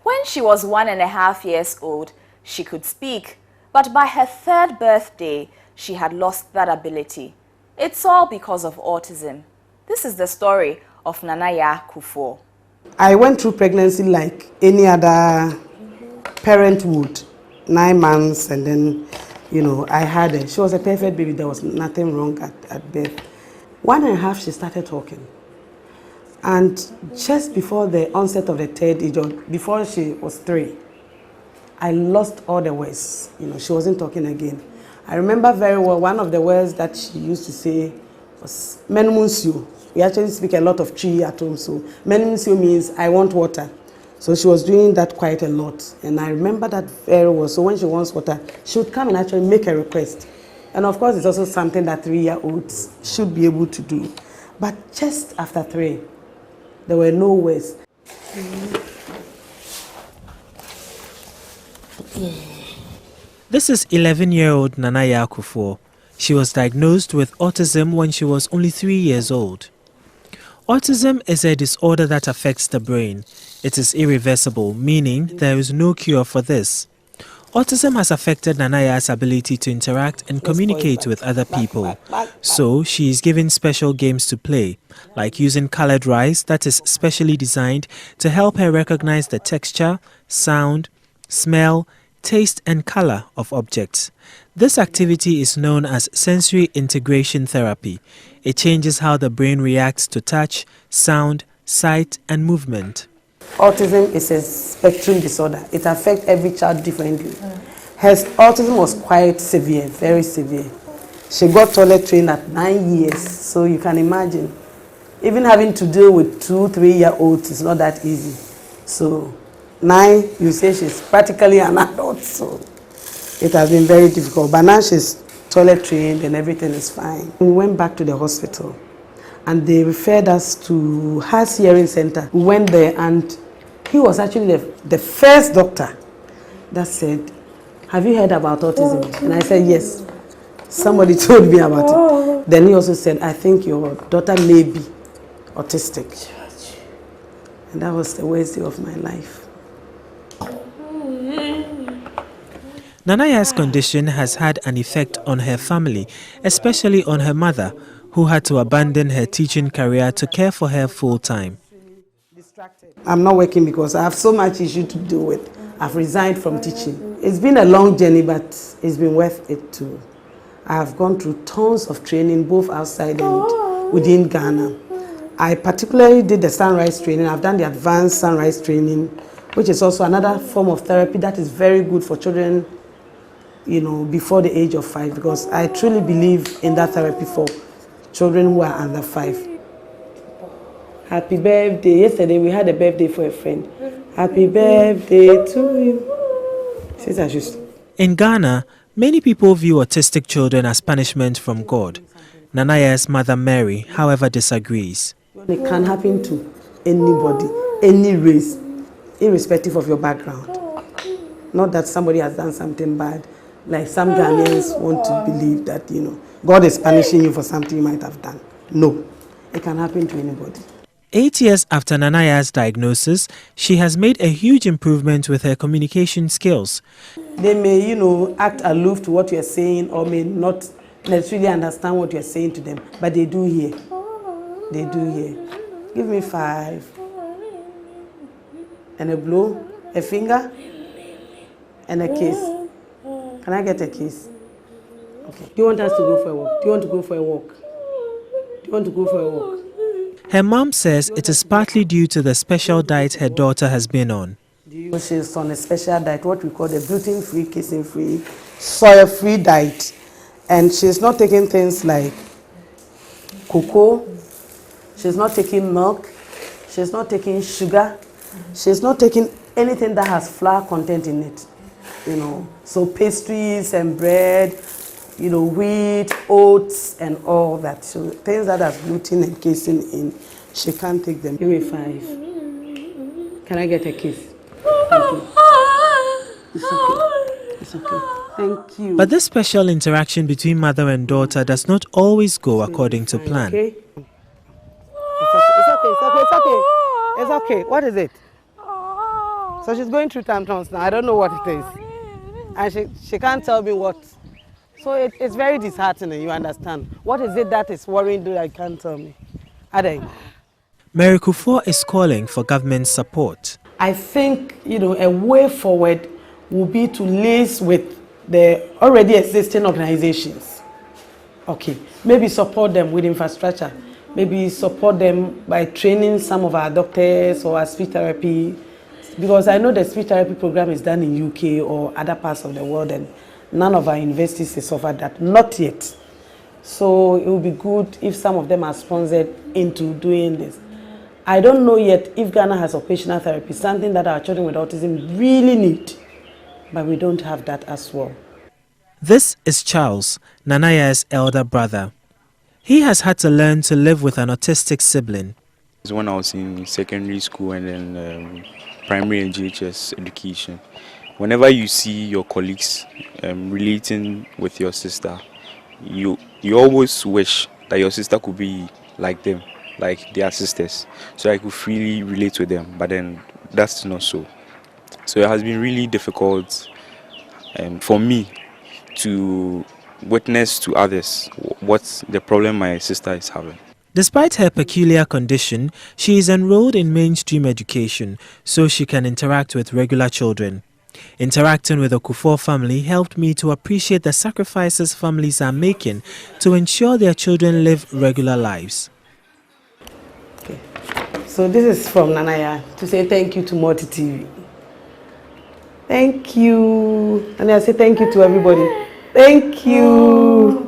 When she was 1.5 years old, she could speak, but by her 3rd birthday, she had lost that ability. It's all because of autism. This is the story of Nanaya KUFFOUR. I went through pregnancy like any other parent would. 9 months, and then, I had her. She was a perfect baby. There was nothing wrong at birth. 1.5, she started talking. And just before the onset of the 3rd age, before she was 3, I lost all the words. She wasn't talking again. I remember very well one of the words that she used to say was "Menumunsio." We actually speak a lot of Chi at home, so "Menumunsio" means I want water. So she was doing that quite a lot, and I remember that very well. So when she wants water, she would come and actually make a request. And of course, it's also something that 3-year-olds should be able to do. But just after 3, there were no words. This is 11-year-old Nanaya KUFFOUR. She was diagnosed with autism when she was only 3 years old. Autism is a disorder that affects the brain. It is irreversible, meaning there is no cure for this. Autism has affected Nanaya's ability to interact and communicate with other people. So she is given special games to play, like using colored rice that is specially designed to help her recognize the texture, sound, smell, taste and color of objects. This activity is known as sensory integration therapy. It changes how the brain reacts to touch, sound, sight and movement. Autism is a spectrum disorder. It affects every child differently. Her autism was quite severe, very severe. She got toilet trained at 9 years, so you can imagine. Even having to deal with 2-3-year-olds is not that easy. So 9, you say she's practically an adult, so it has been very difficult. But now she's toilet trained and everything is fine. We went back to the hospital and they referred us to Heart Hearing Center. We went there and he was actually the first doctor that said, "Have you heard about autism?" And I said, "Yes." Somebody told me about it. Then he also said, "I think your daughter may be autistic." And that was the worst day of my life. Nanaya's condition has had an effect on her family, especially on her mother, who had to abandon her teaching career to care for her full-time. I'm not working because I have so much issue to deal with. I've resigned from teaching. It's been a long journey, but it's been worth it too. I have gone through tons of training, both outside and within Ghana. I particularly did the sunrise training. I've done the advanced sunrise training, which is also another form of therapy that is very good for children, before the age of 5, because I truly believe in that therapy for children who are under 5. Happy birthday. Yesterday we had a birthday for a friend. Happy birthday to you. In Ghana, many people view autistic children as punishment from God. Nanaya's mother Mary, however, disagrees. It can happen to anybody, any race, irrespective of your background. Not that somebody has done something bad. Like some Ghanaians want to believe that, God is punishing you for something you might have done. No, it can happen to anybody. 8 years after Nanaya's diagnosis, she has made a huge improvement with her communication skills. They may, act aloof to what you're saying or may not necessarily understand what you're saying to them, but they do hear. They do hear. Give me 5. And a blow, a finger, and a kiss. Can I get a kiss? Okay. Do you want us to go for a walk? Do you want to go for a walk? Do you want to go for a walk? Her mom says it is partly due to the special diet her daughter has been on. She's on a special diet, what we call the gluten-free, casein-free, soy-free diet. And she's not taking things like cocoa, she's not taking milk, she's not taking sugar, she's not taking anything that has flour content in it. So pastries and bread, wheat, oats, and all that. So things that have gluten and casein in, she can't take them. Give me 5. Can I get a kiss? Thank you. It's okay. It's okay. Thank you. But this special interaction between mother and daughter does not always go according to plan. Okay? It's okay. It's okay. It's okay. It's okay. It's okay. What is it? So she's going through tantrums now. I don't know what it is. And she can't tell me what. So it's very disheartening, you understand. What is it that is worrying you that you can't tell me? Ade? Mary KUFFOUR is calling for government support. I think, a way forward will be to liaise with the already existing organizations. Okay, maybe support them with infrastructure. Maybe support them by training some of our doctors or our speech therapy. Because I know the speech therapy program is done in UK or other parts of the world, and none of our universities has offered that, not yet. So it would be good if some of them are sponsored into doing this. I don't know yet if Ghana has occupational therapy, something that our children with autism really need, but we don't have that as well. This is Charles, Nanaya's elder brother. He has had to learn to live with an autistic sibling. When I was in secondary school and then primary and GHS education, whenever you see your colleagues relating with your sister, you always wish that your sister could be like them, like their sisters, so I could freely relate with them, but then that's not so. So it has been really difficult for me to witness to others what the problem my sister is having. Despite her peculiar condition, she is enrolled in mainstream education so she can interact with regular children. Interacting with the KUFFOUR family helped me to appreciate the sacrifices families are making to ensure their children live regular lives. Okay. So this is from Nanaya to say thank you to Multi TV. Thank you. And I say thank you to everybody. Thank you.